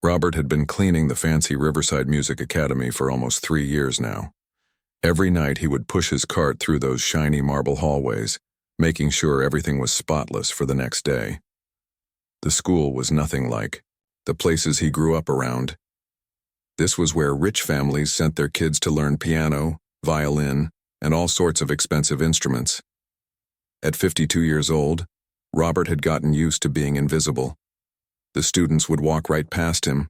Robert had been cleaning the fancy Riverside Music Academy for almost 3 years now. Every night he would push his cart through those shiny marble hallways, making sure everything was spotless for the next day. The school was nothing like the places he grew up around. This was where rich families sent their kids to learn piano, violin, and all sorts of expensive instruments. At 52 years old, Robert had gotten used to being invisible. The students would walk right past him,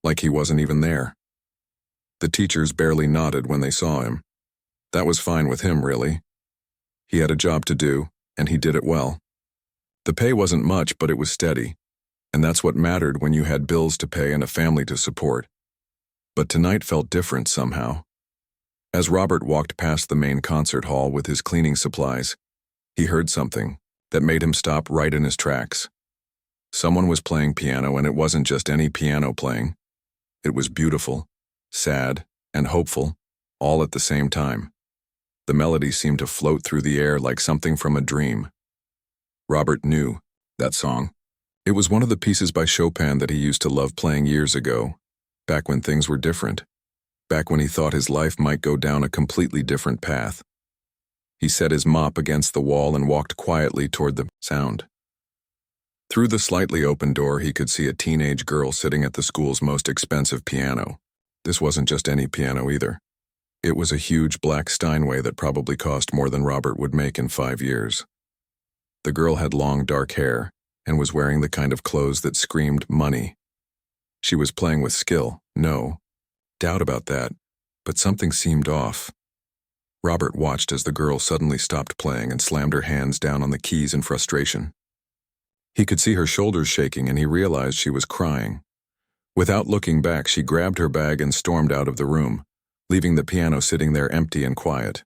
like he wasn't even there. The teachers barely nodded when they saw him. That was fine with him, really. He had a job to do, and he did it well. The pay wasn't much, but it was steady, and that's what mattered when you had bills to pay and a family to support. But tonight felt different somehow. As Robert walked past the main concert hall with his cleaning supplies, he heard something that made him stop right in his tracks. Someone was playing piano, and it wasn't just any piano playing. It was beautiful, sad, and hopeful, all at the same time. The melody seemed to float through the air like something from a dream. Robert knew that song. It was one of the pieces by Chopin that he used to love playing years ago, back when things were different, back when he thought his life might go down a completely different path. He set his mop against the wall and walked quietly toward the sound. Through the slightly open door, he could see a teenage girl sitting at the school's most expensive piano. This wasn't just any piano either. It was a huge black Steinway that probably cost more than Robert would make in 5 years. The girl had long dark hair and was wearing the kind of clothes that screamed money. She was playing with skill, no doubt about that, but something seemed off. Robert watched as the girl suddenly stopped playing and slammed her hands down on the keys in frustration. He could see her shoulders shaking, and he realized she was crying. Without looking back, she grabbed her bag and stormed out of the room, leaving the piano sitting there empty and quiet.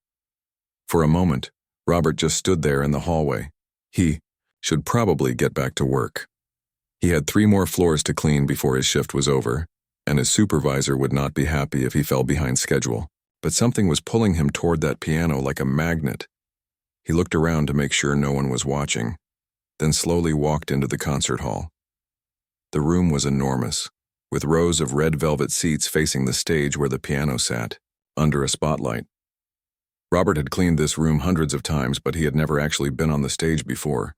For a moment, Robert just stood there in the hallway. He should probably get back to work. He had 3 more floors to clean before his shift was over, and his supervisor would not be happy if he fell behind schedule. But something was pulling him toward that piano like a magnet. He looked around to make sure no one was watching, then slowly walked into the concert hall. The room was enormous, with rows of red velvet seats facing the stage where the piano sat, under a spotlight. Robert had cleaned this room hundreds of times, but he had never actually been on the stage before.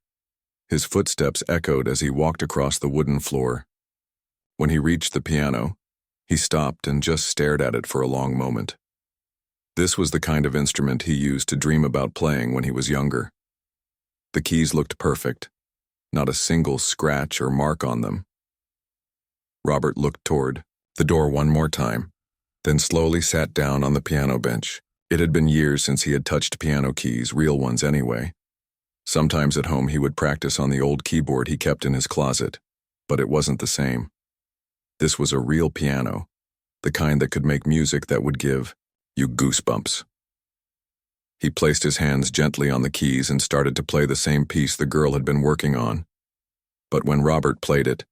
His footsteps echoed as he walked across the wooden floor. When he reached the piano, he stopped and just stared at it for a long moment. This was the kind of instrument he used to dream about playing when he was younger. The keys looked perfect, not a single scratch or mark on them. Robert looked toward the door one more time, then slowly sat down on the piano bench. It had been years since he had touched piano keys, real ones anyway. Sometimes at home he would practice on the old keyboard he kept in his closet, but it wasn't the same. This was a real piano, the kind that could make music that would give you goosebumps. He placed his hands gently on the keys and started to play the same piece the girl had been working on. But when Robert played it,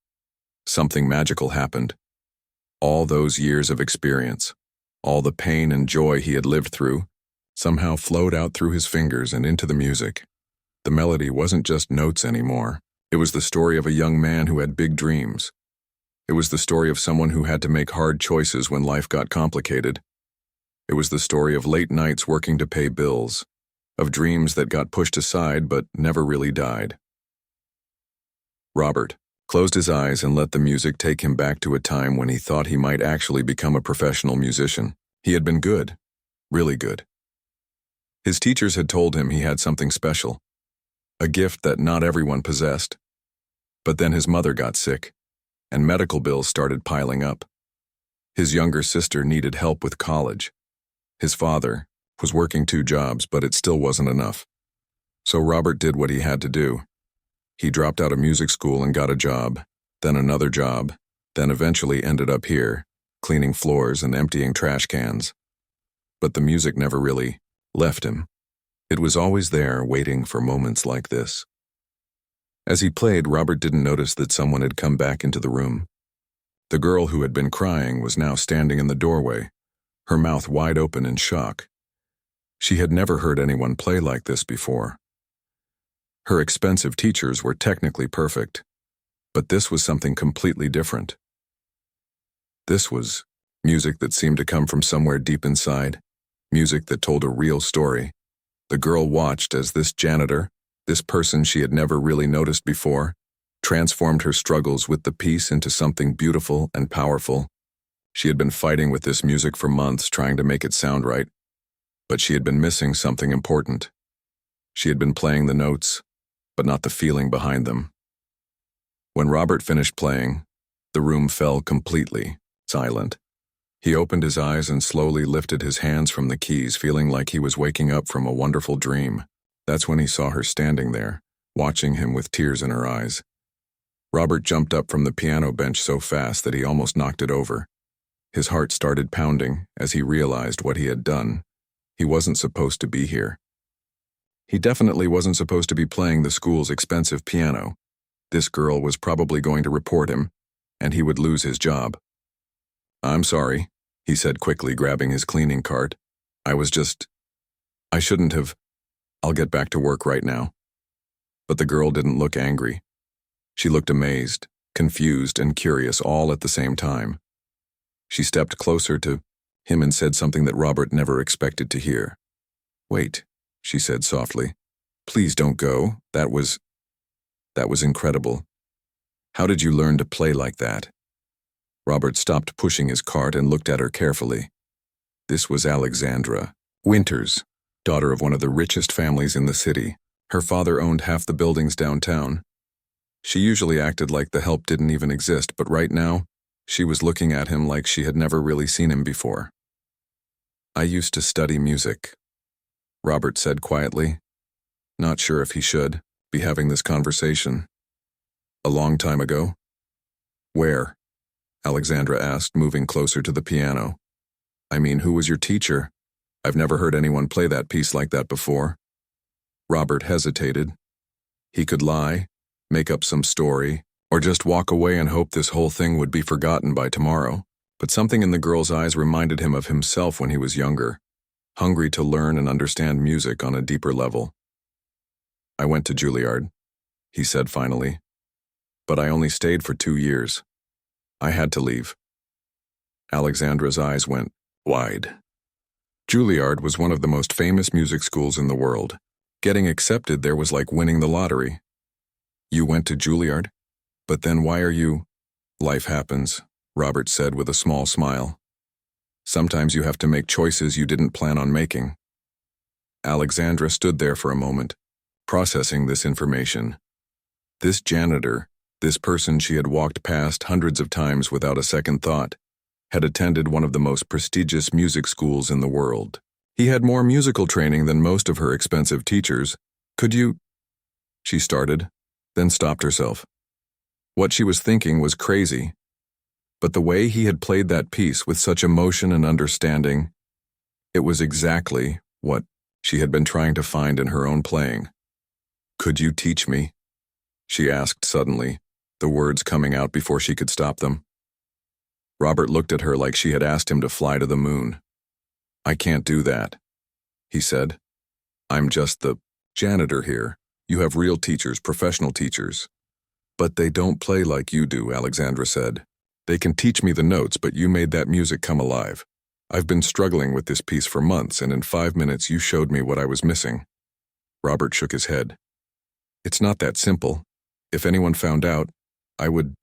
something magical happened. All those years of experience, all the pain and joy he had lived through, somehow flowed out through his fingers and into the music. The melody wasn't just notes anymore. It was the story of a young man who had big dreams. It was the story of someone who had to make hard choices when life got complicated. It was the story of late nights working to pay bills, of dreams that got pushed aside but never really died. Robert closed his eyes and let the music take him back to a time when he thought he might actually become a professional musician. He had been good, really good. His teachers had told him he had something special, a gift that not everyone possessed. But then his mother got sick, and medical bills started piling up. His younger sister needed help with college. His father was working 2 jobs, but it still wasn't enough. So Robert did what he had to do. He dropped out of music school and got a job, then another job, then eventually ended up here, cleaning floors and emptying trash cans. But the music never really left him. It was always there, waiting for moments like this. As he played, Robert didn't notice that someone had come back into the room. The girl who had been crying was now standing in the doorway, her mouth wide open in shock. She had never heard anyone play like this before. Her expensive teachers were technically perfect, but this was something completely different. This was music that seemed to come from somewhere deep inside, music that told a real story. The girl watched as this janitor, this person she had never really noticed before, transformed her struggles with the piece into something beautiful and powerful. She had been fighting with this music for months, trying to make it sound right, but she had been missing something important. She had been playing the notes, but not the feeling behind them. When Robert finished playing, the room fell completely silent. He opened his eyes and slowly lifted his hands from the keys, feeling like he was waking up from a wonderful dream. That's when he saw her standing there, watching him with tears in her eyes. Robert jumped up from the piano bench so fast that he almost knocked it over. His heart started pounding as he realized what he had done. He wasn't supposed to be here. He definitely wasn't supposed to be playing the school's expensive piano. This girl was probably going to report him, and he would lose his job. "I'm sorry," he said quickly, grabbing his cleaning cart. I shouldn't have. I'll get back to work right now." But the girl didn't look angry. She looked amazed, confused, and curious all at the same time. She stepped closer to him and said something that Robert never expected to hear. "Wait," she said softly. "Please don't go. That was incredible. How did you learn to play like that?" Robert stopped pushing his cart and looked at her carefully. This was Alexandra Winters, daughter of one of the richest families in the city. Her father owned half the buildings downtown. She usually acted like the help didn't even exist, but right now, she was looking at him like she had never really seen him before. "I used to study music," Robert said quietly, not sure if he should be having this conversation. "A long time ago?" "Where?" Alexandra asked, moving closer to the piano. "I mean, who was your teacher? I've never heard anyone play that piece like that before." Robert hesitated. He could lie, make up some story, or just walk away and hope this whole thing would be forgotten by tomorrow. But something in the girl's eyes reminded him of himself when he was younger, hungry to learn and understand music on a deeper level. "I went to Juilliard," he said finally. "But I only stayed for 2 years. I had to leave." Alexandra's eyes went wide. Juilliard was one of the most famous music schools in the world. Getting accepted there was like winning the lottery. "You went to Juilliard? But then why are you—" "Life happens," Robert said with a small smile. "Sometimes you have to make choices you didn't plan on making." Alexandra stood there for a moment, processing this information. This janitor, this person she had walked past hundreds of times without a second thought, had attended one of the most prestigious music schools in the world. He had more musical training than most of her expensive teachers. "Could you—" she started, then stopped herself. What she was thinking was crazy, but the way he had played that piece with such emotion and understanding, it was exactly what she had been trying to find in her own playing. "Could you teach me?" she asked suddenly, the words coming out before she could stop them. Robert looked at her like she had asked him to fly to the moon. "I can't do that," he said. "I'm just the janitor here. You have real teachers, professional teachers." "But they don't play like you do," Alexandra said. "They can teach me the notes, but you made that music come alive. I've been struggling with this piece for months, and in 5 minutes you showed me what I was missing." Robert shook his head. "It's not that simple. If anyone found out, I would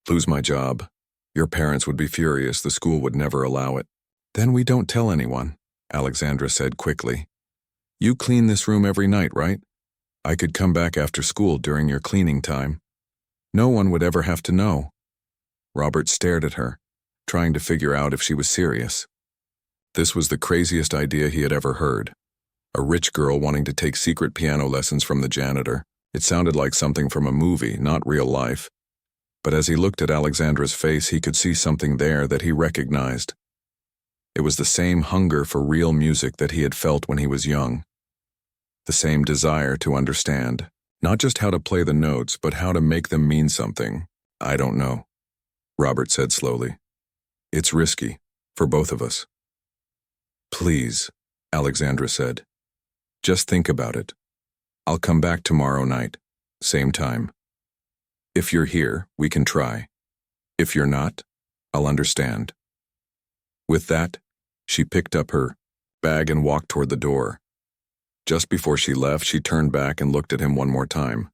lose my job. Your parents would be furious. The school would never allow it." "Then we don't tell anyone," Alexandra said quickly. "You clean this room every night, right? I could come back after school during your cleaning time. No one would ever have to know." Robert stared at her, trying to figure out if she was serious. This was the craziest idea he had ever heard. A rich girl wanting to take secret piano lessons from the janitor. It sounded like something from a movie, not real life. But as he looked at Alexandra's face, he could see something there that he recognized. It was the same hunger for real music that he had felt when he was young. The same desire to understand, not just how to play the notes, but how to make them mean something. "I don't know," Robert said slowly. "It's risky, for both of us." "Please," Alexandra said. "Just think about it. I'll come back tomorrow night, same time. If you're here, we can try. If you're not, I'll understand." With that, she picked up her bag and walked toward the door. Just before she left, she turned back and looked at him one more time.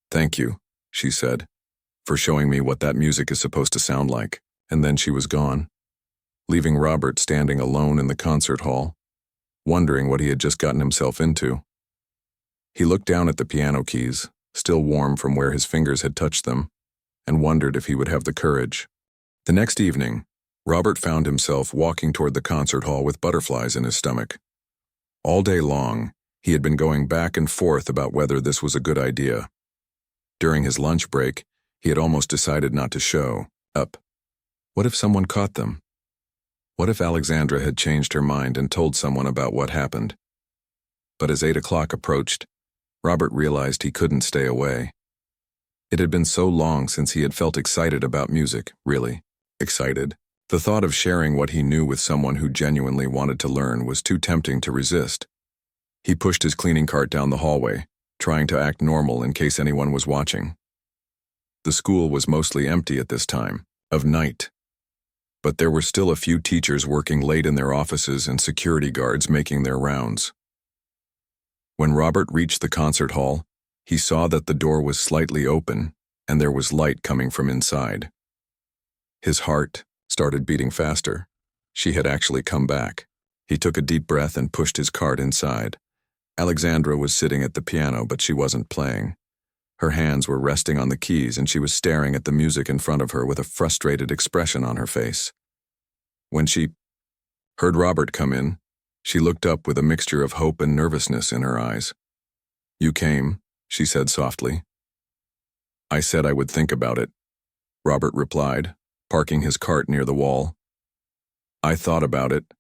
"Thank you," she said, "for showing me what that music is supposed to sound like." And then she was gone, leaving Robert standing alone in the concert hall, wondering what he had just gotten himself into. He looked down at the piano keys, still warm from where his fingers had touched them, and wondered if he would have the courage. The next evening, Robert found himself walking toward the concert hall with butterflies in his stomach. All day long, he had been going back and forth about whether this was a good idea. During his lunch break, he had almost decided not to show up. What if someone caught them? What if Alexandra had changed her mind and told someone about what happened? But as 8 o'clock approached, Robert realized he couldn't stay away. It had been so long since he had felt excited about music, really excited. The thought of sharing what he knew with someone who genuinely wanted to learn was too tempting to resist. He pushed his cleaning cart down the hallway, trying to act normal in case anyone was watching. The school was mostly empty at this time of night, but there were still a few teachers working late in their offices and security guards making their rounds. When Robert reached the concert hall, he saw that the door was slightly open and there was light coming from inside. His heart started beating faster. She had actually come back. He took a deep breath and pushed his cart inside. Alexandra was sitting at the piano, but she wasn't playing. Her hands were resting on the keys and she was staring at the music in front of her with a frustrated expression on her face. When she heard Robert come in, she looked up with a mixture of hope and nervousness in her eyes. "You came," she said softly. "I said I would think about it," Robert replied, parking his cart near the wall. "I thought about it."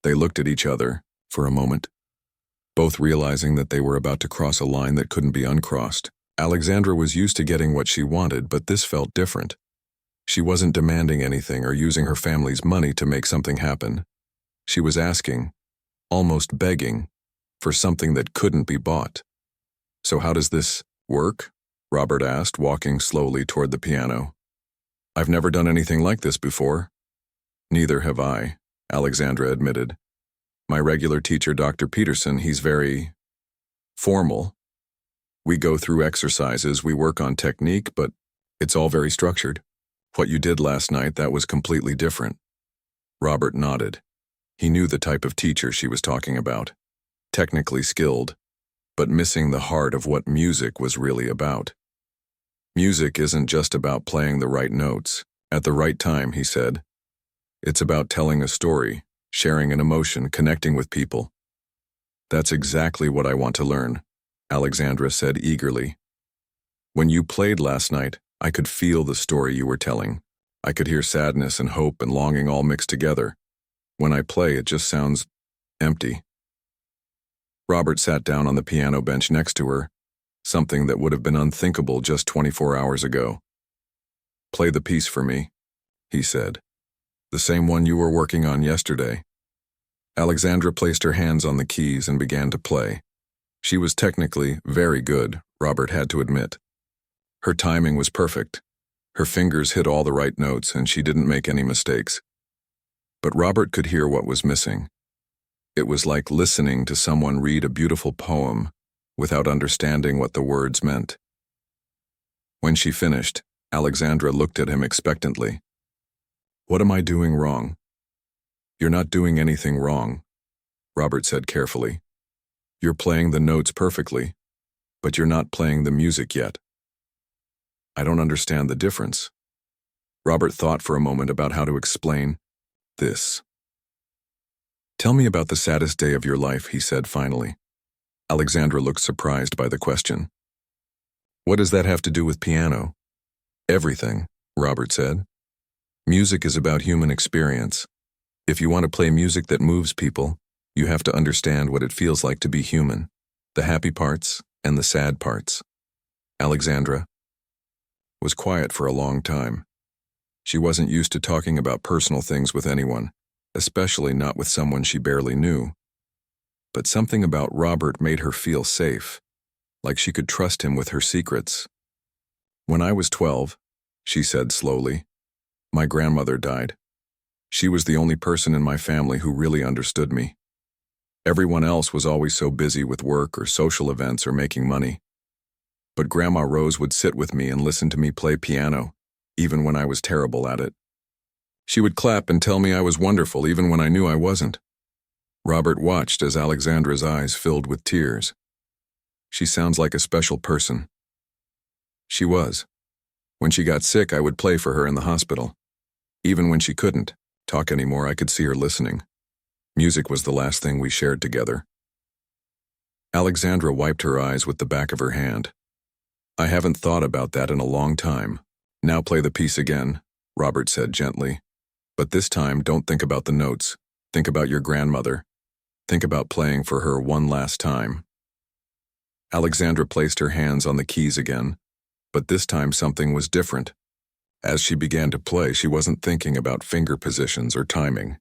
They looked at each other for a moment, both realizing that they were about to cross a line that couldn't be uncrossed. Alexandra was used to getting what she wanted, but this felt different. She wasn't demanding anything or using her family's money to make something happen. She was asking, almost begging, for something that couldn't be bought. "So how does this work?" Robert asked, walking slowly toward the piano. "I've never done anything like this before." "Neither have I," Alexandra admitted. "My regular teacher, Dr. Peterson, he's very formal. We go through exercises, we work on technique, but it's all very structured. What you did last night, that was completely different." Robert nodded. He knew the type of teacher she was talking about. Technically skilled, but missing the heart of what music was really about. "Music isn't just about playing the right notes at the right time," he said. "It's about telling a story, sharing an emotion, connecting with people." "That's exactly what I want to learn," Alexandra said eagerly. "When you played last night, I could feel the story you were telling. I could hear sadness and hope and longing all mixed together. When I play, it just sounds empty." Robert sat down on the piano bench next to her, something that would have been unthinkable just 24 hours ago. "Play the piece for me," he said. "The same one you were working on yesterday." Alexandra placed her hands on the keys and began to play. She was technically very good, Robert had to admit. Her timing was perfect. Her fingers hit all the right notes and she didn't make any mistakes. But Robert could hear what was missing. It was like listening to someone read a beautiful poem without understanding what the words meant. When she finished, Alexandra looked at him expectantly. "What am I doing wrong?" "You're not doing anything wrong," Robert said carefully. "You're playing the notes perfectly, but you're not playing the music yet." "I don't understand the difference." Robert thought for a moment about how to explain this. "Tell me about the saddest day of your life," he said finally. Alexandra looked surprised by the question. "What does that have to do with piano?" "Everything," Robert said. "Music is about human experience. If you want to play music that moves people, you have to understand what it feels like to be human, the happy parts and the sad parts." Alexandra was quiet for a long time. She wasn't used to talking about personal things with anyone, especially not with someone she barely knew. But something about Robert made her feel safe, like she could trust him with her secrets. "When I was 12, she said slowly, My grandmother died. She was the only person in my family who really understood me. Everyone else was always so busy with work or social events or making money. But Grandma Rose would sit with me and listen to me play piano, even when I was terrible at it. She would clap and tell me I was wonderful even when I knew I wasn't. Robert watched as Alexandra's eyes filled with tears. She sounds like a special person. She was. When she got sick, I would play for her in the hospital. Even when she couldn't talk anymore, I could see her listening. Music was the last thing we shared together. Alexandra wiped her eyes with the back of her hand. I haven't thought about that in a long time. Now play the piece again, Robert said gently. But this time, don't think about the notes. Think about your grandmother. Think about playing for her one last time. Alexandra placed her hands on the keys again, but this time something was different. As she began to play, she wasn't thinking about finger positions or timing.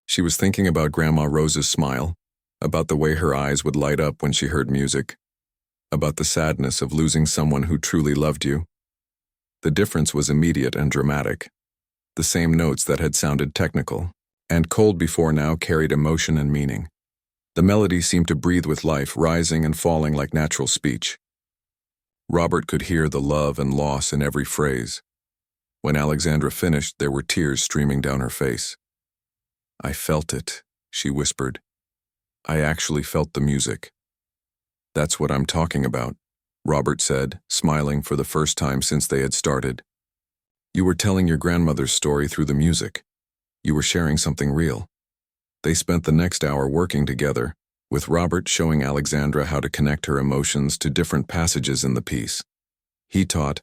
She was thinking about Grandma Rose's smile, about the way her eyes would light up when she heard music, about the sadness of losing someone who truly loved you. The difference was immediate and dramatic. The same notes that had sounded technical and cold before now carried emotion and meaning. The melody seemed to breathe with life, rising and falling like natural speech. Robert could hear the love and loss in every phrase. When Alexandra finished, there were tears streaming down her face. I felt it, she whispered. I actually felt the music. That's what I'm talking about, Robert said, smiling for the first time since they had started. You were telling your grandmother's story through the music. You were sharing something real. They spent the next hour working together, with Robert showing Alexandra how to connect her emotions to different passages in the piece. He taught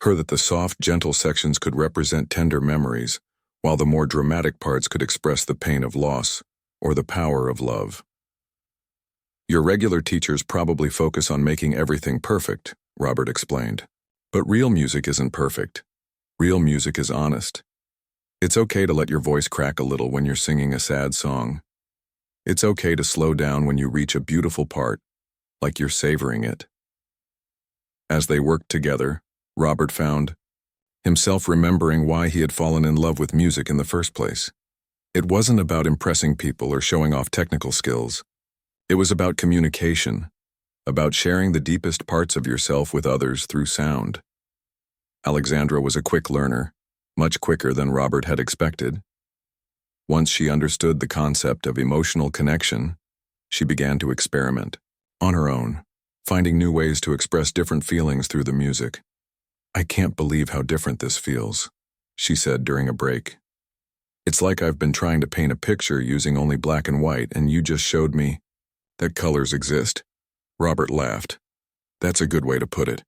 her that the soft, gentle sections could represent tender memories, while the more dramatic parts could express the pain of loss or the power of love. Your regular teachers probably focus on making everything perfect, Robert explained. But real music isn't perfect. Real music is honest. It's okay to let your voice crack a little when you're singing a sad song. It's okay to slow down when you reach a beautiful part, like you're savoring it. As they worked together, Robert found himself remembering why he had fallen in love with music in the first place. It wasn't about impressing people or showing off technical skills. It was about communication, about sharing the deepest parts of yourself with others through sound. Alexandra was a quick learner, much quicker than Robert had expected. Once she understood the concept of emotional connection, she began to experiment, on her own, finding new ways to express different feelings through the music. I can't believe how different this feels, she said during a break. It's like I've been trying to paint a picture using only black and white, and you just showed me that colors exist. Robert laughed. That's a good way to put it.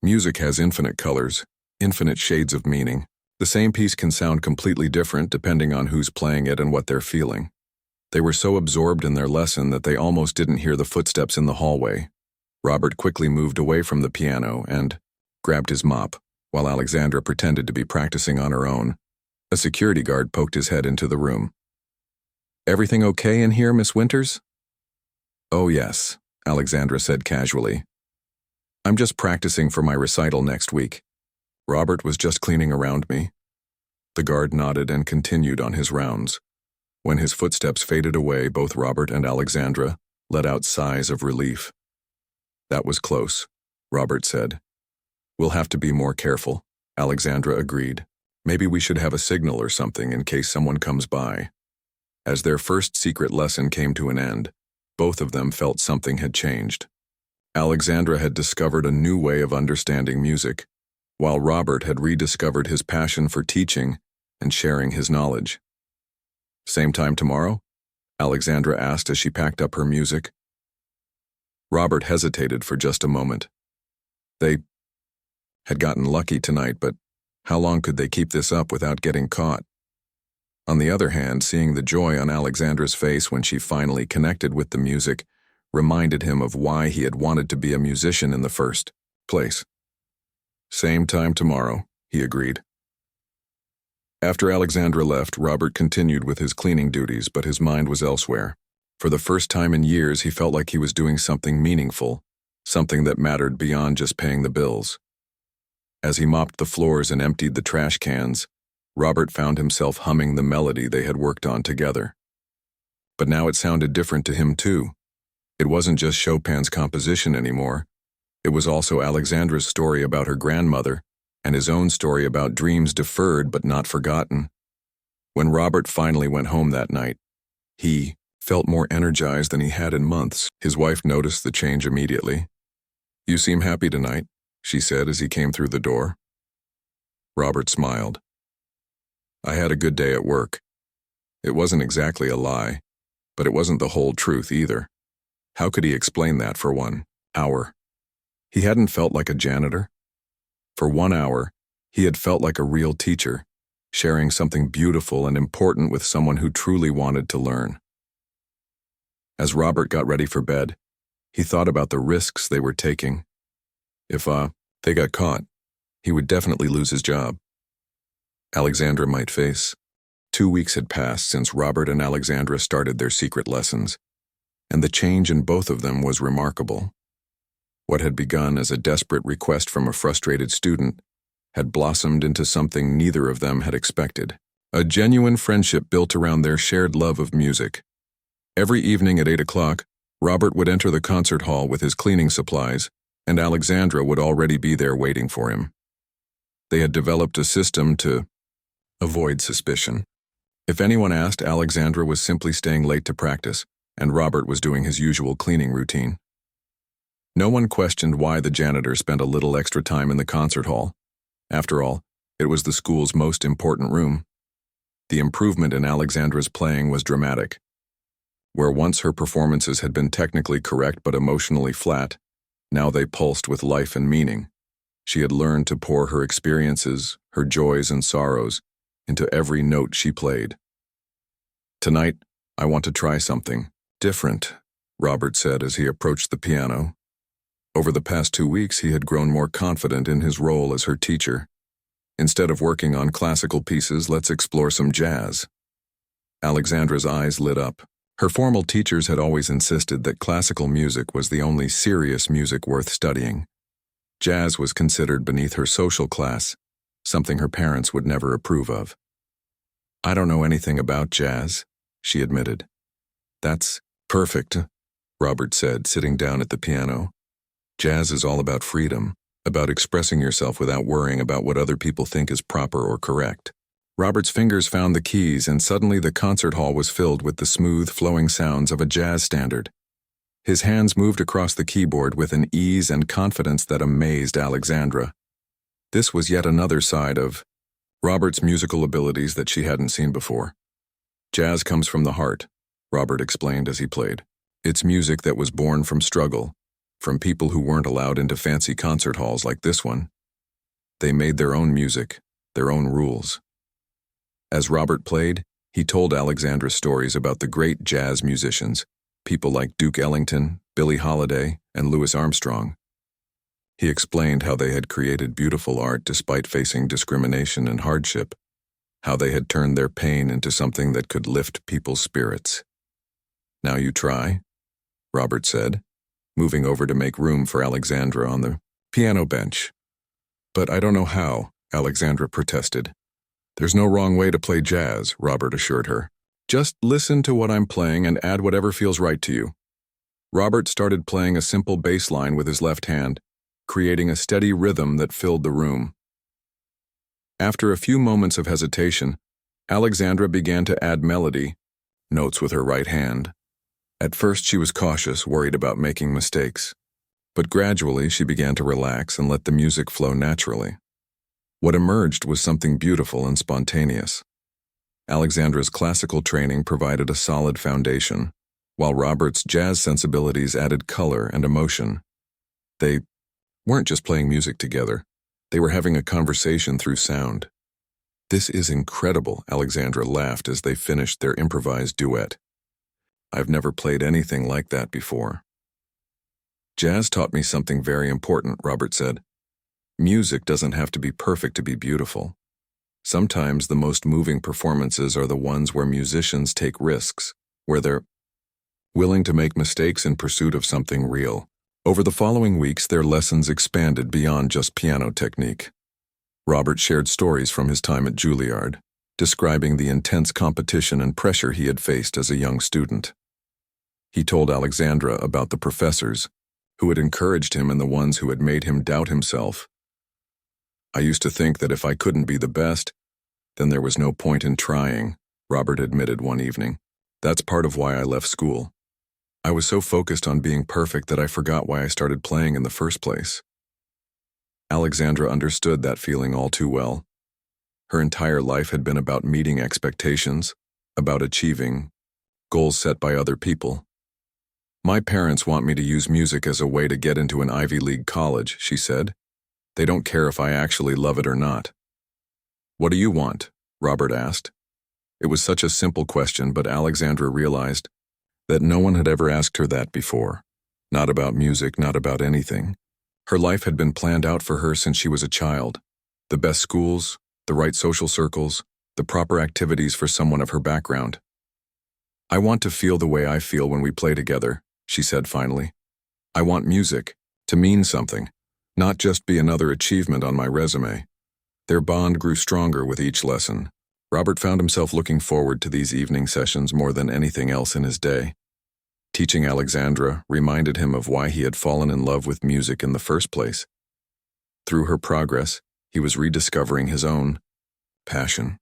Music has infinite colors, infinite shades of meaning. The same piece can sound completely different depending on who's playing it and what they're feeling. They were so absorbed in their lesson that they almost didn't hear the footsteps in the hallway. Robert quickly moved away from the piano and grabbed his mop, while Alexandra pretended to be practicing on her own. A security guard poked his head into the room. Everything okay in here, Miss Winters? Oh yes, Alexandra said casually. I'm just practicing for my recital next week. Robert was just cleaning around me. The guard nodded and continued on his rounds. When his footsteps faded away, both Robert and Alexandra let out sighs of relief. That was close, Robert said. We'll have to be more careful, Alexandra agreed. Maybe we should have a signal or something in case someone comes by. As their first secret lesson came to an end, both of them felt something had changed. Alexandra had discovered a new way of understanding music, while Robert had rediscovered his passion for teaching and sharing his knowledge. Same time tomorrow? Alexandra asked as she packed up her music. Robert hesitated for just a moment. They had gotten lucky tonight, but how long could they keep this up without getting caught? On the other hand, seeing the joy on Alexandra's face when she finally connected with the music reminded him of why he had wanted to be a musician in the first place. Same time tomorrow, he agreed. After Alexandra left, Robert continued with his cleaning duties, but his mind was elsewhere. For the first time in years, he felt like he was doing something meaningful, something that mattered beyond just paying the bills. As he mopped the floors and emptied the trash cans, Robert found himself humming the melody they had worked on together. But now it sounded different to him too. It wasn't just Chopin's composition anymore. It was also Alexandra's story about her grandmother, and his own story about dreams deferred but not forgotten. When Robert finally went home that night, he felt more energized than he had in months. His wife noticed the change immediately. "You seem happy tonight," she said as he came through the door. Robert smiled. "I had a good day at work." It wasn't exactly a lie, but it wasn't the whole truth either. How could he explain that for 1 hour? He hadn't felt like a janitor. For 1 hour, he had felt like a real teacher, sharing something beautiful and important with someone who truly wanted to learn. As Robert got ready for bed, he thought about the risks they were taking. If they got caught, he would definitely lose his job. Alexandra might face. 2 weeks had passed since Robert and Alexandra started their secret lessons, and the change in both of them was remarkable. What had begun as a desperate request from a frustrated student had blossomed into something neither of them had expected, a genuine friendship built around their shared love of music. Every evening at 8 o'clock, Robert would enter the concert hall with his cleaning supplies, and Alexandra would already be there waiting for him. They had developed a system to avoid suspicion. If anyone asked, Alexandra was simply staying late to practice, and Robert was doing his usual cleaning routine. No one questioned why the janitor spent a little extra time in the concert hall. After all, it was the school's most important room. The improvement in Alexandra's playing was dramatic. Where once her performances had been technically correct but emotionally flat, now they pulsed with life and meaning. She had learned to pour her experiences, her joys and sorrows, into every note she played. "Tonight, I want to try something different," Robert said as he approached the piano. Over the past 2 weeks, he had grown more confident in his role as her teacher. "Instead of working on classical pieces, let's explore some jazz." Alexandra's eyes lit up. Her formal teachers had always insisted that classical music was the only serious music worth studying. Jazz was considered beneath her social class, something her parents would never approve of. "I don't know anything about jazz," she admitted. "That's perfect," Robert said, sitting down at the piano. "Jazz is all about freedom, about expressing yourself without worrying about what other people think is proper or correct." Robert's fingers found the keys, and suddenly the concert hall was filled with the smooth, flowing sounds of a jazz standard. His hands moved across the keyboard with an ease and confidence that amazed Alexandra. This was yet another side of Robert's musical abilities that she hadn't seen before. "Jazz comes from the heart," Robert explained as he played. "It's music that was born from struggle, from people who weren't allowed into fancy concert halls like this one. They made their own music, their own rules." As Robert played, he told Alexandra stories about the great jazz musicians, people like Duke Ellington, Billie Holiday, and Louis Armstrong. He explained how they had created beautiful art despite facing discrimination and hardship, how they had turned their pain into something that could lift people's spirits. "Now you try," Robert said, moving over to make room for Alexandra on the piano bench. "But I don't know how," Alexandra protested. "There's no wrong way to play jazz," Robert assured her. "Just listen to what I'm playing and add whatever feels right to you." Robert started playing a simple bass line with his left hand, creating a steady rhythm that filled the room. After a few moments of hesitation, Alexandra began to add melody, notes with her right hand. At first she was cautious, worried about making mistakes. But gradually she began to relax and let the music flow naturally. What emerged was something beautiful and spontaneous. Alexandra's classical training provided a solid foundation, while Robert's jazz sensibilities added color and emotion. They weren't just playing music together, they were having a conversation through sound. "This is incredible," Alexandra laughed as they finished their improvised duet. "I've never played anything like that before." "Jazz taught me something very important," Robert said. "Music doesn't have to be perfect to be beautiful. Sometimes the most moving performances are the ones where musicians take risks, where they're willing to make mistakes in pursuit of something real." Over the following weeks, their lessons expanded beyond just piano technique. Robert shared stories from his time at Juilliard, describing the intense competition and pressure he had faced as a young student. He told Alexandra about the professors who had encouraged him and the ones who had made him doubt himself. "I used to think that if I couldn't be the best, then there was no point in trying," Robert admitted one evening. "That's part of why I left school. I was so focused on being perfect that I forgot why I started playing in the first place." Alexandra understood that feeling all too well. Her entire life had been about meeting expectations, about achieving goals set by other people. "My parents want me to use music as a way to get into an Ivy League college," she said. "They don't care if I actually love it or not." "What do you want?" Robert asked. It was such a simple question, but Alexandra realized that no one had ever asked her that before. Not about music, not about anything. Her life had been planned out for her since she was a child. The best schools, the right social circles, the proper activities for someone of her background. "I want to feel the way I feel when we play together," she said finally. "I want music to mean something, not just be another achievement on my resume." Their bond grew stronger with each lesson. Robert found himself looking forward to these evening sessions more than anything else in his day. Teaching Alexandra reminded him of why he had fallen in love with music in the first place. Through her progress, he was rediscovering his own passion.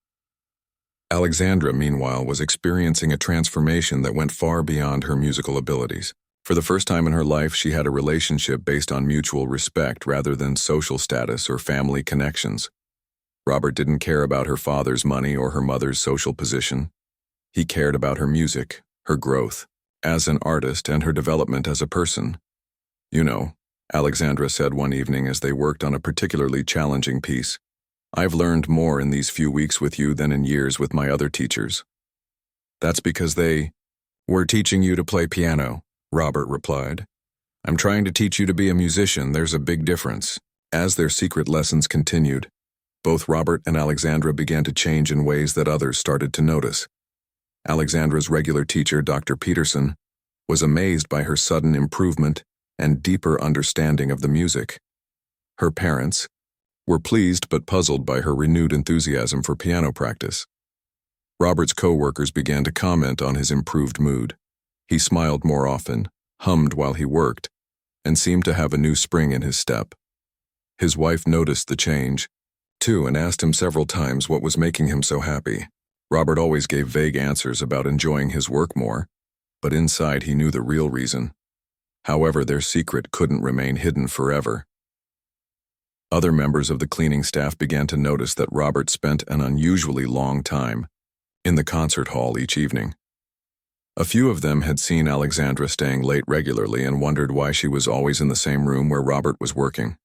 Alexandra, meanwhile, was experiencing a transformation that went far beyond her musical abilities. For the first time in her life, she had a relationship based on mutual respect rather than social status or family connections. Robert didn't care about her father's money or her mother's social position. He cared about her music, her growth as an artist, and her development as a person. "You know," Alexandra said one evening as they worked on a particularly challenging piece, "I've learned more in these few weeks with you than in years with my other teachers." "That's because they were teaching you to play piano," Robert replied. "I'm trying to teach you to be a musician. There's a big difference." As their secret lessons continued, both Robert and Alexandra began to change in ways that others started to notice. Alexandra's regular teacher, Dr. Peterson, was amazed by her sudden improvement and deeper understanding of the music. Her parents were pleased but puzzled by her renewed enthusiasm for piano practice. Robert's co-workers began to comment on his improved mood. He smiled more often, hummed while he worked, and seemed to have a new spring in his step. His wife noticed the change, too, and asked him several times what was making him so happy. Robert always gave vague answers about enjoying his work more, but inside he knew the real reason. However, their secret couldn't remain hidden forever. Other members of the cleaning staff began to notice that Robert spent an unusually long time in the concert hall each evening. A few of them had seen Alexandra staying late regularly and wondered why she was always in the same room where Robert was working.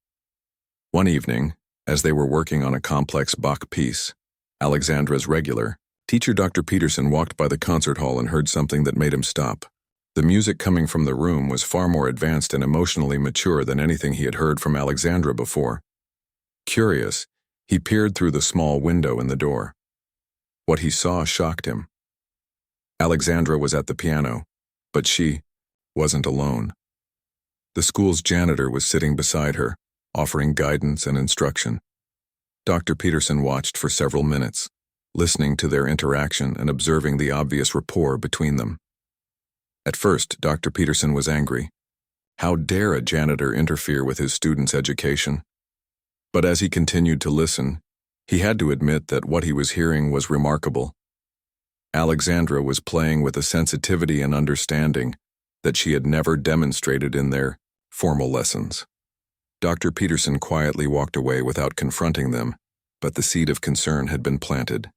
One evening, as they were working on a complex Bach piece, Alexandra's regular teacher Dr. Peterson walked by the concert hall and heard something that made him stop. The music coming from the room was far more advanced and emotionally mature than anything he had heard from Alexandra before. Curious, he peered through the small window in the door. What he saw shocked him. Alexandra was at the piano, but she wasn't alone. The school's janitor was sitting beside her, offering guidance and instruction. Dr. Peterson watched for several minutes, listening to their interaction and observing the obvious rapport between them. At first, Dr. Peterson was angry. How dare a janitor interfere with his students' education? But as he continued to listen, he had to admit that what he was hearing was remarkable. Alexandra was playing with a sensitivity and understanding that she had never demonstrated in their formal lessons. Dr. Peterson quietly walked away without confronting them, but the seed of concern had been planted.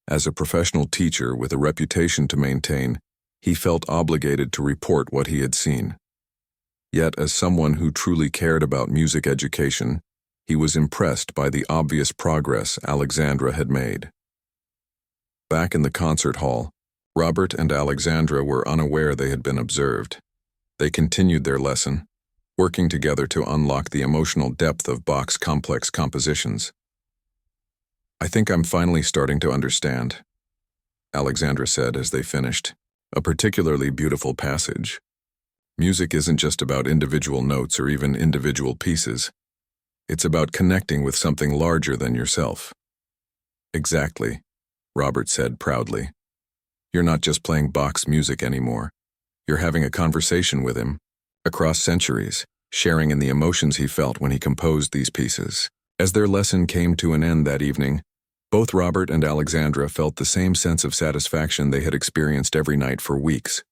As a professional teacher with a reputation to maintain, he felt obligated to report what he had seen. Yet, as someone who truly cared about music education, he was impressed by the obvious progress Alexandra had made. Back in the concert hall, Robert and Alexandra were unaware they had been observed. They continued their lesson, working together to unlock the emotional depth of Bach's complex compositions. "I think I'm finally starting to understand," Alexandra said as they finished. "A particularly beautiful passage. Music isn't just about individual notes or even individual pieces. It's about connecting with something larger than yourself. Exactly, Robert said proudly. You're not just playing box music anymore. You're having a conversation with him, across centuries, sharing in the emotions he felt when he composed these pieces. As their lesson came to an end that evening, both Robert and Alexandra felt the same sense of satisfaction they had experienced every night for weeks.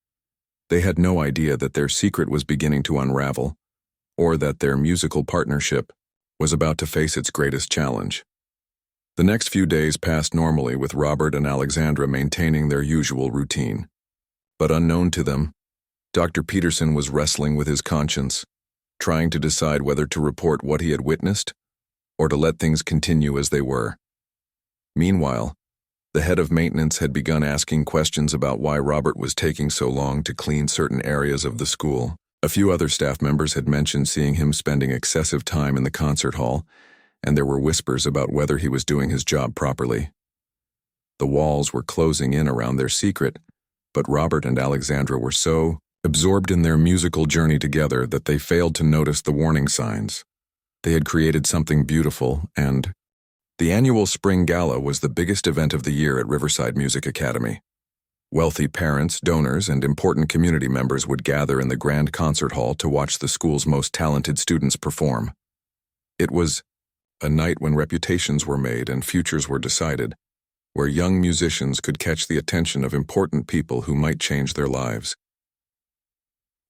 They had no idea that their secret was beginning to unravel, or that their musical partnership was about to face its greatest challenge. The next few days passed normally with Robert and Alexandra maintaining their usual routine. But unknown to them, Dr. Peterson was wrestling with his conscience, trying to decide whether to report what he had witnessed or to let things continue as they were. Meanwhile, the head of maintenance had begun asking questions about why Robert was taking so long to clean certain areas of the school. A few other staff members had mentioned seeing him spending excessive time in the concert hall, and there were whispers about whether he was doing his job properly. The walls were closing in around their secret, but Robert and Alexandra were so absorbed in their musical journey together that they failed to notice the warning signs. They had created something beautiful, and the annual Spring Gala was the biggest event of the year at Riverside Music Academy. Wealthy parents, donors, and important community members would gather in the grand concert hall to watch the school's most talented students perform. It was a night when reputations were made and futures were decided, where young musicians could catch the attention of important people who might change their lives.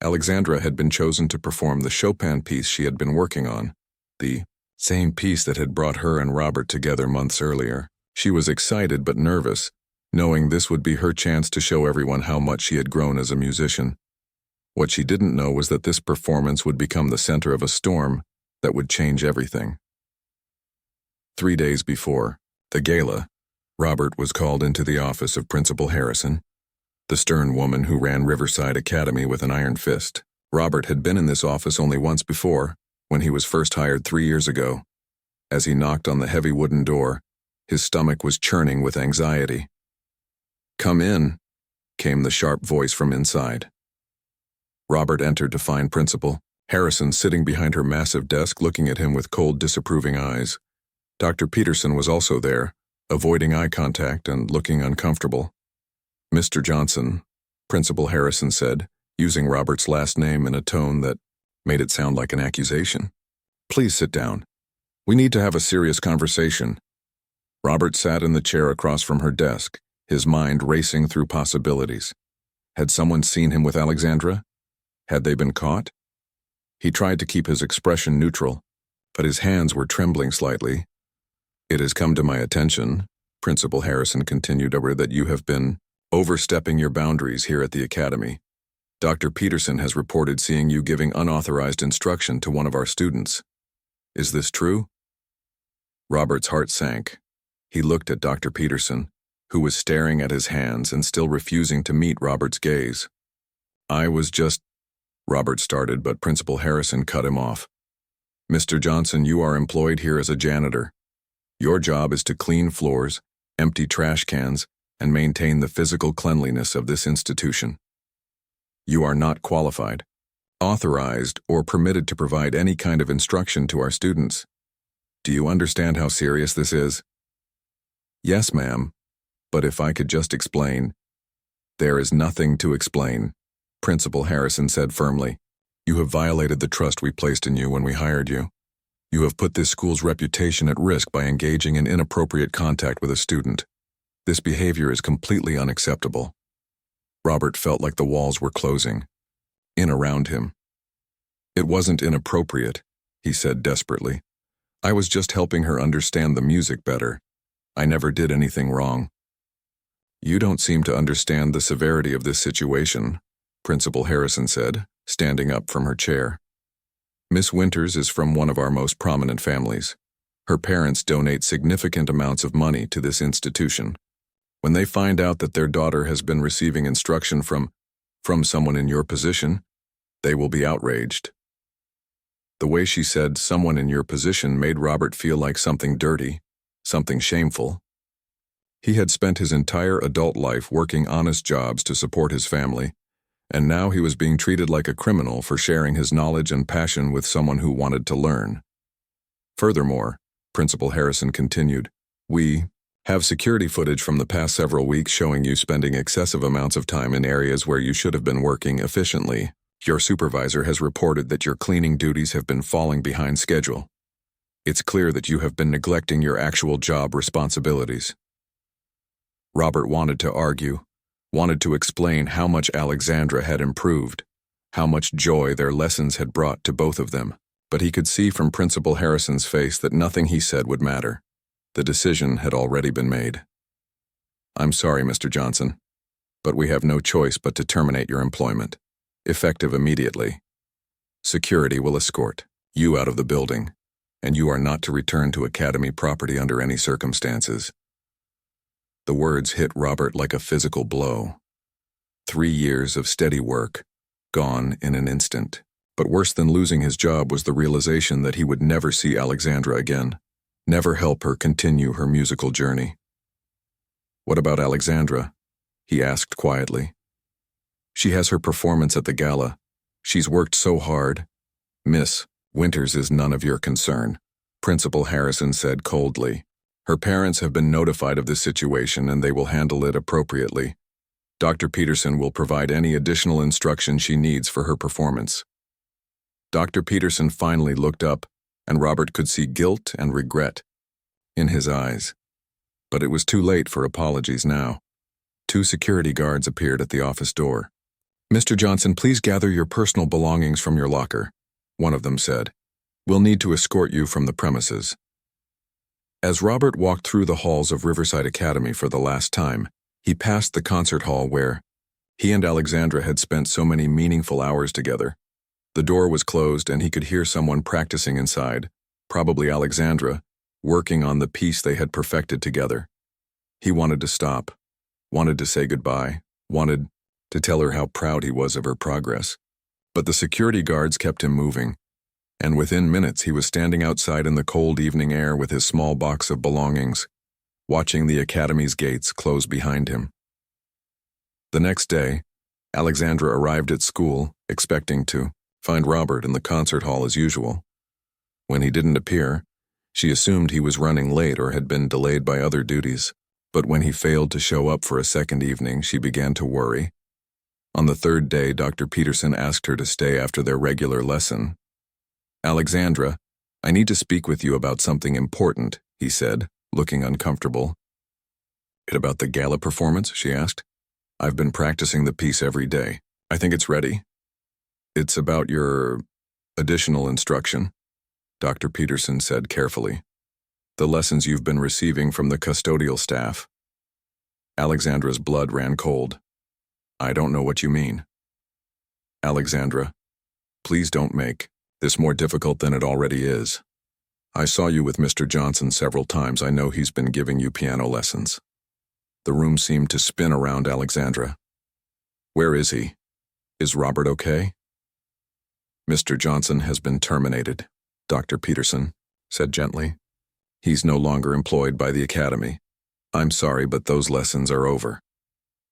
Alexandra had been chosen to perform the Chopin piece she had been working on, the same piece that had brought her and Robert together months earlier. She was excited but nervous, knowing this would be her chance to show everyone how much she had grown as a musician. What she didn't know was that this performance would become the center of a storm that would change everything. 3 days before the gala, Robert was called into the office of Principal Harrison, the stern woman who ran Riverside Academy with an iron fist. Robert had been in this office only once before, when he was first hired 3 years ago. As he knocked on the heavy wooden door, his stomach was churning with anxiety. "Come in," came the sharp voice from inside. Robert entered to find Principal Harrison sitting behind her massive desk looking at him with cold, disapproving eyes. Dr. Peterson was also there, avoiding eye contact and looking uncomfortable. "Mr. Johnson," Principal Harrison said, using Robert's last name in a tone that made it sound like an accusation. "Please sit down. We need to have a serious conversation." Robert sat in the chair across from her desk, his mind racing through possibilities. Had someone seen him with Alexandra? Had they been caught? He tried to keep his expression neutral, but his hands were trembling slightly. "It has come to my attention," Principal Harrison continued, "that you have been overstepping your boundaries here at the academy. Dr. Peterson has reported seeing you giving unauthorized instruction to one of our students. Is this true?" Robert's heart sank. He looked at Dr. Peterson, who was staring at his hands and still refusing to meet Robert's gaze. "I was just—" Robert started, but Principal Harrison cut him off. "Mr. Johnson, you are employed here as a janitor. Your job is to clean floors, empty trash cans, and maintain the physical cleanliness of this institution. You are not qualified, authorized, or permitted to provide any kind of instruction to our students. Do you understand how serious this is?" "Yes, ma'am, but if I could just explain—" "There is nothing to explain," Principal Harrison said firmly. "You have violated the trust we placed in you when we hired you. You have put this school's reputation at risk by engaging in inappropriate contact with a student. This behavior is completely unacceptable." Robert felt like the walls were closing in around him. "It wasn't inappropriate," he said desperately. "I was just helping her understand the music better. I never did anything wrong." "You don't seem to understand the severity of this situation," Principal Harrison said, standing up from her chair. "Miss Winters is from one of our most prominent families. Her parents donate significant amounts of money to this institution. When they find out that their daughter has been receiving instruction from someone in your position, they will be outraged." The way she said "someone in your position" made Robert feel like something dirty, something shameful. He had spent his entire adult life working honest jobs to support his family, and now he was being treated like a criminal for sharing his knowledge and passion with someone who wanted to learn. Furthermore, Principal Harrison continued, we have security footage from the past several weeks showing you spending excessive amounts of time in areas where you should have been working efficiently. Your supervisor has reported that your cleaning duties have been falling behind schedule. It's clear that you have been neglecting your actual job responsibilities. Robert wanted to argue, wanted to explain how much Alexandra had improved, how much joy their lessons had brought to both of them, but he could see from Principal Harrison's face that nothing he said would matter. The decision had already been made. I'm sorry, Mr. Johnson, but we have no choice but to terminate your employment, effective immediately. Security will escort you out of the building, and you are not to return to Academy property under any circumstances. The words hit Robert like a physical blow. 3 years of steady work, gone in an instant. But worse than losing his job was the realization that he would never see Alexandra again, never help her continue her musical journey. What about Alexandra? He asked quietly. She has her performance at the gala. She's worked so hard. Miss Winters is none of your concern, Principal Harrison said coldly. Her parents have been notified of this situation and they will handle it appropriately. Dr. Peterson will provide any additional instruction she needs for her performance. Dr. Peterson finally looked up, and Robert could see guilt and regret in his eyes. But it was too late for apologies now. 2 security guards appeared at the office door. Mr. Johnson, please gather your personal belongings from your locker, one of them said. We'll need to escort you from the premises. As Robert walked through the halls of Riverside Academy for the last time, he passed the concert hall where he and Alexandra had spent so many meaningful hours together. The door was closed and he could hear someone practicing inside, probably Alexandra, working on the piece they had perfected together. He wanted to stop, wanted to say goodbye, wanted to tell her how proud he was of her progress. But the security guards kept him moving, and within minutes he was standing outside in the cold evening air with his small box of belongings, watching the academy's gates close behind him. The next day, Alexandra arrived at school, expecting to find Robert in the concert hall as usual. When he didn't appear, she assumed he was running late or had been delayed by other duties. But when he failed to show up for a second evening, she began to worry. On the 3rd day, Dr. Peterson asked her to stay after their regular lesson. Alexandra, I need to speak with you about something important, he said, looking uncomfortable. About the gala performance, she asked. I've been practicing the piece every day. I think it's ready. It's about your additional instruction, Dr. Peterson said carefully. The lessons you've been receiving from the custodial staff. Alexandra's blood ran cold. I don't know what you mean. Alexandra, please don't make this more difficult than it already is. I saw you with Mr. Johnson several times. I know he's been giving you piano lessons. The room seemed to spin around Alexandra. Where is he? Is Robert okay? Mr. Johnson has been terminated, Dr. Peterson said gently. He's no longer employed by the academy. I'm sorry, but those lessons are over.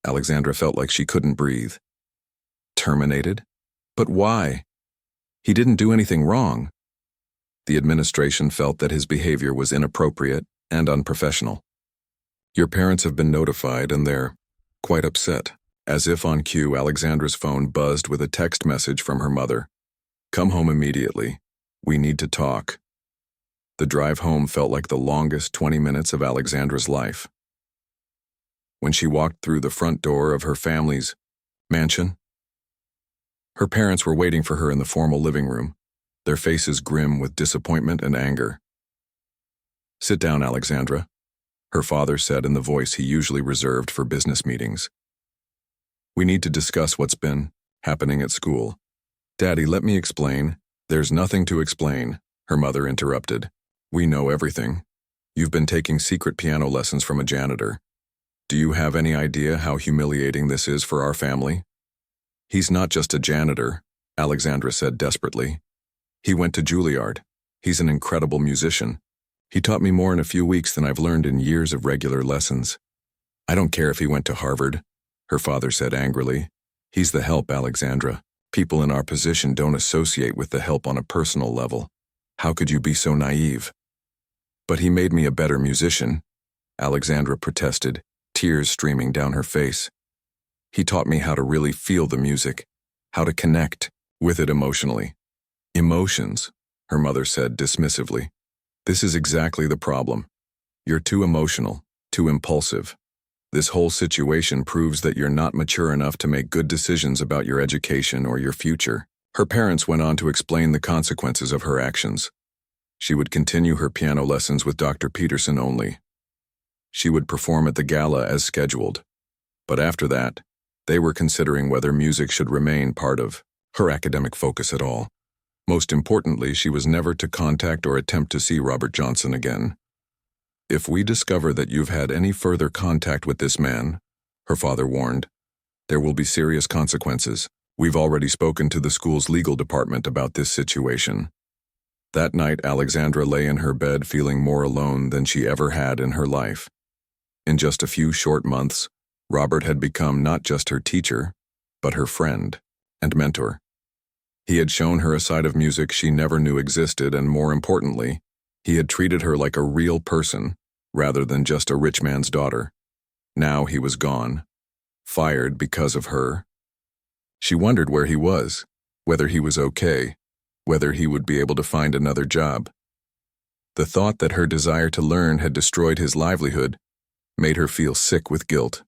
Alexandra felt like she couldn't breathe. Terminated? But why? He didn't do anything wrong. The administration felt that his behavior was inappropriate and unprofessional. Your parents have been notified and they're quite upset. As if on cue, Alexandra's phone buzzed with a text message from her mother. Come home immediately. We need to talk. The drive home felt like the longest 20 minutes of Alexandra's life. When she walked through the front door of her family's mansion, her parents were waiting for her in the formal living room, their faces grim with disappointment and anger. Sit down, Alexandra, her father said in the voice he usually reserved for business meetings. We need to discuss what's been happening at school. Daddy, let me explain. There's nothing to explain, her mother interrupted. We know everything. You've been taking secret piano lessons from a janitor. Do you have any idea how humiliating this is for our family? He's not just a janitor, Alexandra said desperately. He went to Juilliard. He's an incredible musician. He taught me more in a few weeks than I've learned in years of regular lessons. I don't care if he went to Harvard, her father said angrily. He's the help, Alexandra. People in our position don't associate with the help on a personal level. How could you be so naive? But he made me a better musician, Alexandra protested, tears streaming down her face. He taught me how to really feel the music, how to connect with it emotionally. Emotions, her mother said dismissively. This is exactly the problem. You're too emotional, too impulsive. This whole situation proves that you're not mature enough to make good decisions about your education or your future. Her parents went on to explain the consequences of her actions. She would continue her piano lessons with Dr. Peterson only. She would perform at the gala as scheduled. But after that, they were considering whether music should remain part of her academic focus at all. Most importantly, she was never to contact or attempt to see Robert Johnson again. If we discover that you've had any further contact with this man, her father warned, there will be serious consequences. We've already spoken to the school's legal department about this situation. That night, Alexandra lay in her bed feeling more alone than she ever had in her life. In just a few short months, Robert had become not just her teacher, but her friend and mentor. He had shown her a side of music she never knew existed, and more importantly, he had treated her like a real person, rather than just a rich man's daughter. Now he was gone, fired because of her. She wondered where he was, whether he was okay, whether he would be able to find another job. The thought that her desire to learn had destroyed his livelihood made her feel sick with guilt.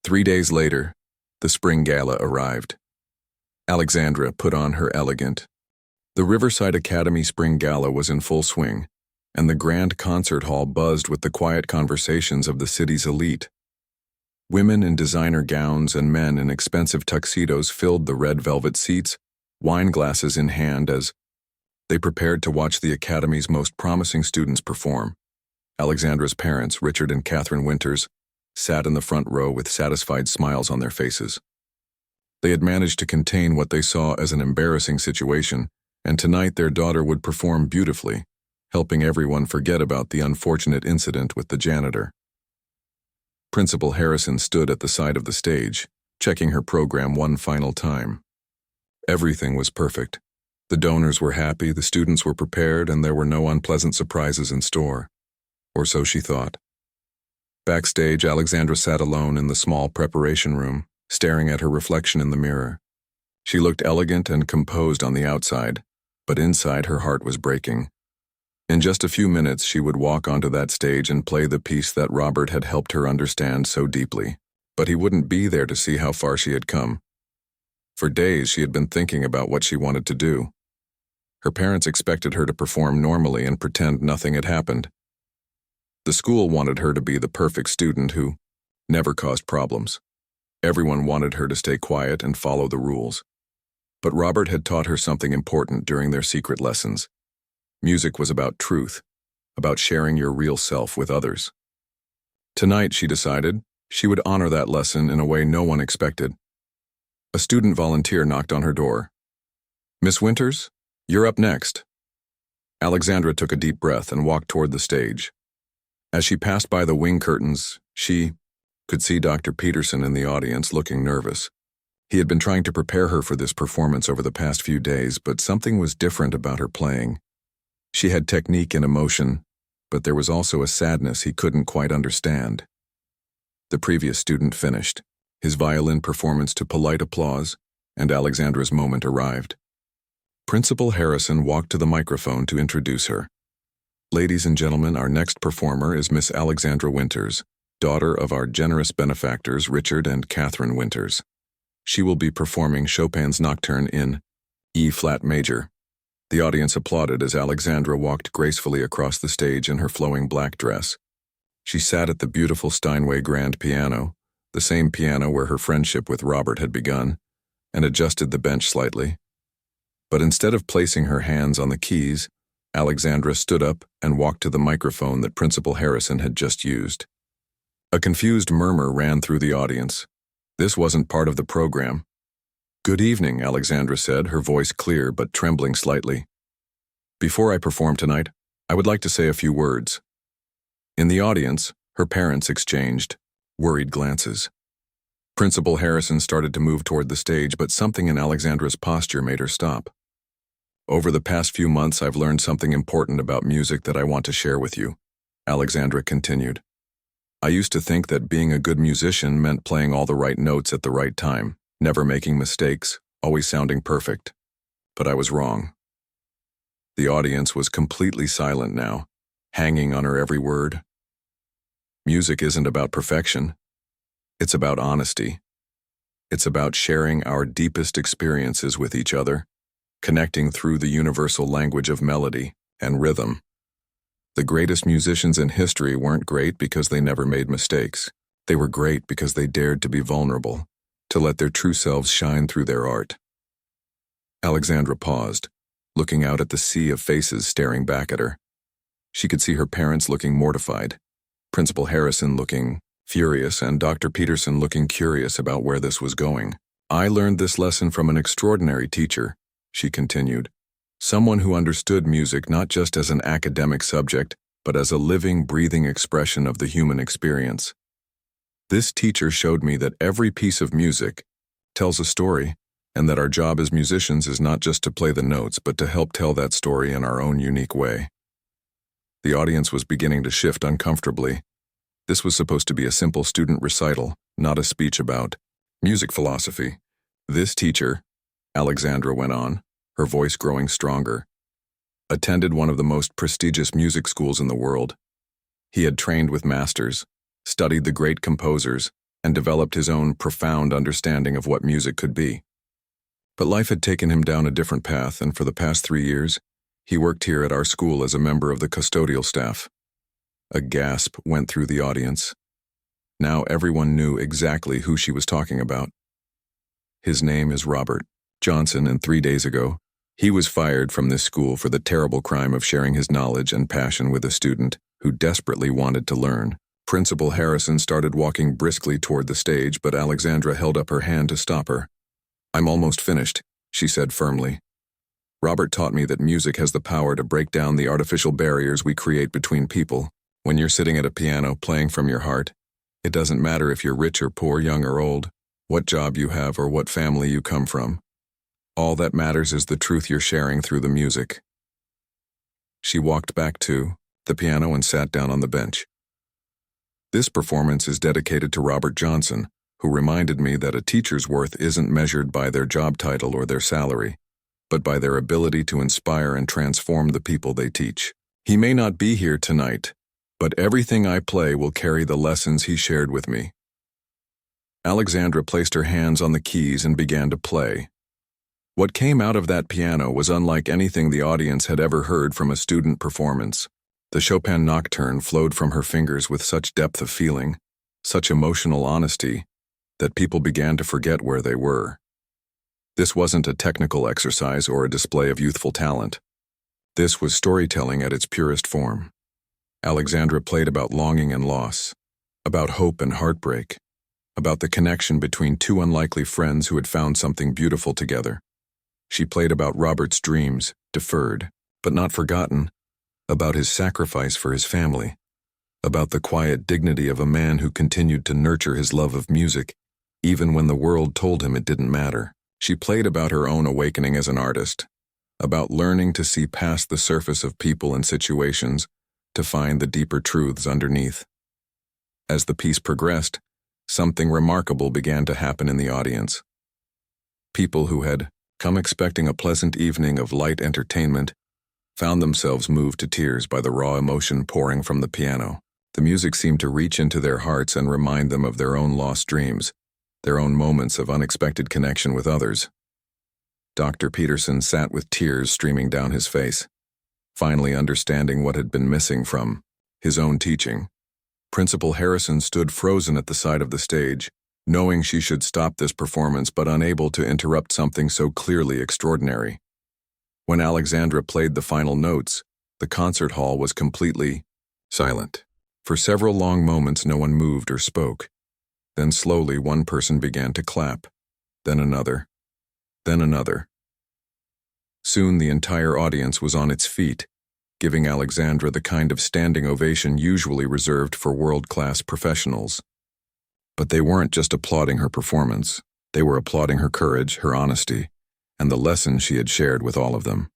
3 days later, the spring gala arrived. Alexandra put on her elegant. The Riverside Academy Spring Gala was in full swing, and the grand concert hall buzzed with the quiet conversations of the city's elite. Women in designer gowns and men in expensive tuxedos filled the red velvet seats, wine glasses in hand, as they prepared to watch the Academy's most promising students perform. Alexandra's parents, Richard and Catherine Winters, sat in the front row with satisfied smiles on their faces. They had managed to contain what they saw as an embarrassing situation, and tonight their daughter would perform beautifully, helping everyone forget about the unfortunate incident with the janitor. Principal Harrison stood at the side of the stage, checking her program one final time. Everything was perfect. The donors were happy, the students were prepared, and there were no unpleasant surprises in store. Or so she thought. Backstage, Alexandra sat alone in the small preparation room, staring at her reflection in the mirror. She looked elegant and composed on the outside, but inside her heart was breaking. In just a few minutes, she would walk onto that stage and play the piece that Robert had helped her understand so deeply. But he wouldn't be there to see how far she had come. For days, she had been thinking about what she wanted to do. Her parents expected her to perform normally and pretend nothing had happened. The school wanted her to be the perfect student who never caused problems. Everyone wanted her to stay quiet and follow the rules. But Robert had taught her something important during their secret lessons. Music was about truth, about sharing your real self with others. Tonight, she decided, she would honor that lesson in a way no one expected. A student volunteer knocked on her door. "Miss Winters, you're up next." Alexandra took a deep breath and walked toward the stage. As she passed by the wing curtains, she could see Dr. Peterson in the audience looking nervous. He had been trying to prepare her for this performance over the past few days, but something was different about her playing. She had technique and emotion, but there was also a sadness he couldn't quite understand. The previous student finished, his violin performance to polite applause, and Alexandra's moment arrived. Principal Harrison walked to the microphone to introduce her. "Ladies and gentlemen, our next performer is Miss Alexandra Winters, daughter of our generous benefactors Richard and Catherine Winters. She will be performing Chopin's Nocturne in E-flat major." The audience applauded as Alexandra walked gracefully across the stage in her flowing black dress. She sat at the beautiful Steinway grand piano, the same piano where her friendship with Robert had begun, and adjusted the bench slightly. But instead of placing her hands on the keys, Alexandra stood up and walked to the microphone that Principal Harrison had just used. A confused murmur ran through the audience. This wasn't part of the program. "Good evening," Alexandra said, her voice clear but trembling slightly. "Before I perform tonight, I would like to say a few words." In the audience, her parents exchanged worried glances. Principal Harrison started to move toward the stage, but something in Alexandra's posture made her stop. Over the past few months, I've learned something important about music that I want to share with you, Alexandra continued. I used to think that being a good musician meant playing all the right notes at the right time, never making mistakes, always sounding perfect. But I was wrong. The audience was completely silent now, hanging on her every word. Music isn't about perfection. It's about honesty. It's about sharing our deepest experiences with each other, connecting through the universal language of melody and rhythm. The greatest musicians in history weren't great because they never made mistakes. They were great because they dared to be vulnerable, to let their true selves shine through their art. Alexandra paused, looking out at the sea of faces staring back at her. She could see her parents looking mortified, Principal Harrison looking furious, and Dr. Peterson looking curious about where this was going. I learned this lesson from an extraordinary teacher, she continued. Someone who understood music not just as an academic subject, but as a living, breathing expression of the human experience. This teacher showed me that every piece of music tells a story, and that our job as musicians is not just to play the notes, but to help tell that story in our own unique way. The audience was beginning to shift uncomfortably. This was supposed to be a simple student recital, not a speech about music philosophy. This teacher, Alexandra went on, her voice growing stronger, attended one of the most prestigious music schools in the world. He had trained with masters, studied the great composers, and developed his own profound understanding of what music could be. But life had taken him down a different path, and for the past 3 years, he worked here at our school as a member of the custodial staff. A gasp went through the audience. Now everyone knew exactly who she was talking about. His name is Robert Johnson, and 3 days ago, he was fired from this school for the terrible crime of sharing his knowledge and passion with a student who desperately wanted to learn. Principal Harrison started walking briskly toward the stage, but Alexandra held up her hand to stop her. I'm almost finished, she said firmly. Robert taught me that music has the power to break down the artificial barriers we create between people. When you're sitting at a piano playing from your heart, it doesn't matter if you're rich or poor, young or old, what job you have or what family you come from. All that matters is the truth you're sharing through the music. She walked back to the piano and sat down on the bench. This performance is dedicated to Robert Johnson, who reminded me that a teacher's worth isn't measured by their job title or their salary, but by their ability to inspire and transform the people they teach. He may not be here tonight, but everything I play will carry the lessons he shared with me. Alexandra placed her hands on the keys and began to play. What came out of that piano was unlike anything the audience had ever heard from a student performance. The Chopin Nocturne flowed from her fingers with such depth of feeling, such emotional honesty, that people began to forget where they were. This wasn't a technical exercise or a display of youthful talent. This was storytelling at its purest form. Alexandra played about longing and loss, about hope and heartbreak, about the connection between two unlikely friends who had found something beautiful together. She played about Robert's dreams, deferred, but not forgotten, about his sacrifice for his family, about the quiet dignity of a man who continued to nurture his love of music, even when the world told him it didn't matter. She played about her own awakening as an artist, about learning to see past the surface of people and situations to find the deeper truths underneath. As the piece progressed, something remarkable began to happen in the audience. People who had come expecting a pleasant evening of light entertainment found themselves moved to tears by the raw emotion pouring from the piano. The music seemed to reach into their hearts and remind them of their own lost dreams, their own moments of unexpected connection with others. Dr. Peterson sat with tears streaming down his face, finally understanding what had been missing from his own teaching. Principal Harrison stood frozen at the side of the stage, knowing she should stop this performance but unable to interrupt something so clearly extraordinary. When Alexandra played the final notes, the concert hall was completely silent. For several long moments no one moved or spoke. Then slowly one person began to clap, then another, then another. Soon the entire audience was on its feet, giving Alexandra the kind of standing ovation usually reserved for world-class professionals. But they weren't just applauding her performance, they were applauding her courage, her honesty, and the lessons she had shared with all of them.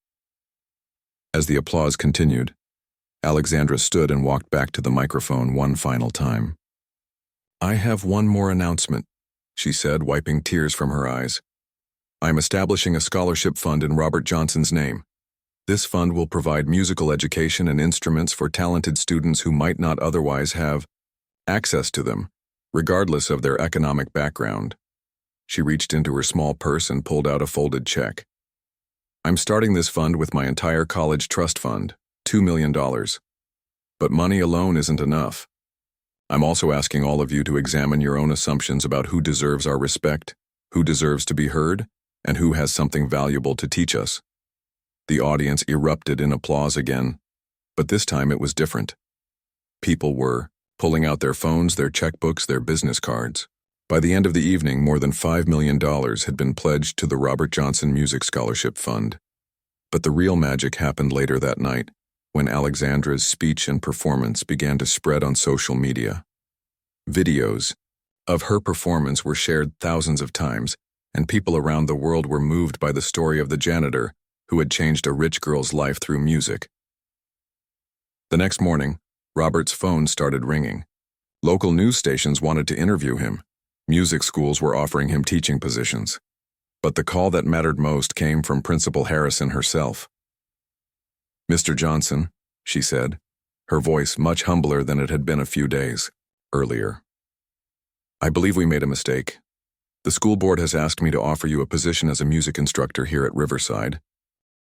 As the applause continued, Alexandra stood and walked back to the microphone one final time. "I have one more announcement," she said, wiping tears from her eyes. "I am establishing a scholarship fund in Robert Johnson's name. This fund will provide musical education and instruments for talented students who might not otherwise have access to them, regardless of their economic background." She reached into her small purse and pulled out a folded check. "I'm starting this fund with my entire college trust fund, $2 million. But money alone isn't enough. I'm also asking all of you to examine your own assumptions about who deserves our respect, who deserves to be heard, and who has something valuable to teach us." The audience erupted in applause again, but this time it was different. People were pulling out their phones, their checkbooks, their business cards. By the end of the evening, more than $5 million had been pledged to the Robert Johnson Music Scholarship Fund. But the real magic happened later that night, when Alexandra's speech and performance began to spread on social media. Videos of her performance were shared thousands of times, and people around the world were moved by the story of the janitor who had changed a rich girl's life through music. The next morning, Robert's phone started ringing. Local news stations wanted to interview him. Music schools were offering him teaching positions. But the call that mattered most came from Principal Harrison herself. "Mr. Johnson," she said, her voice much humbler than it had been a few days earlier. "I believe we made a mistake. The school board has asked me to offer you a position as a music instructor here at Riverside,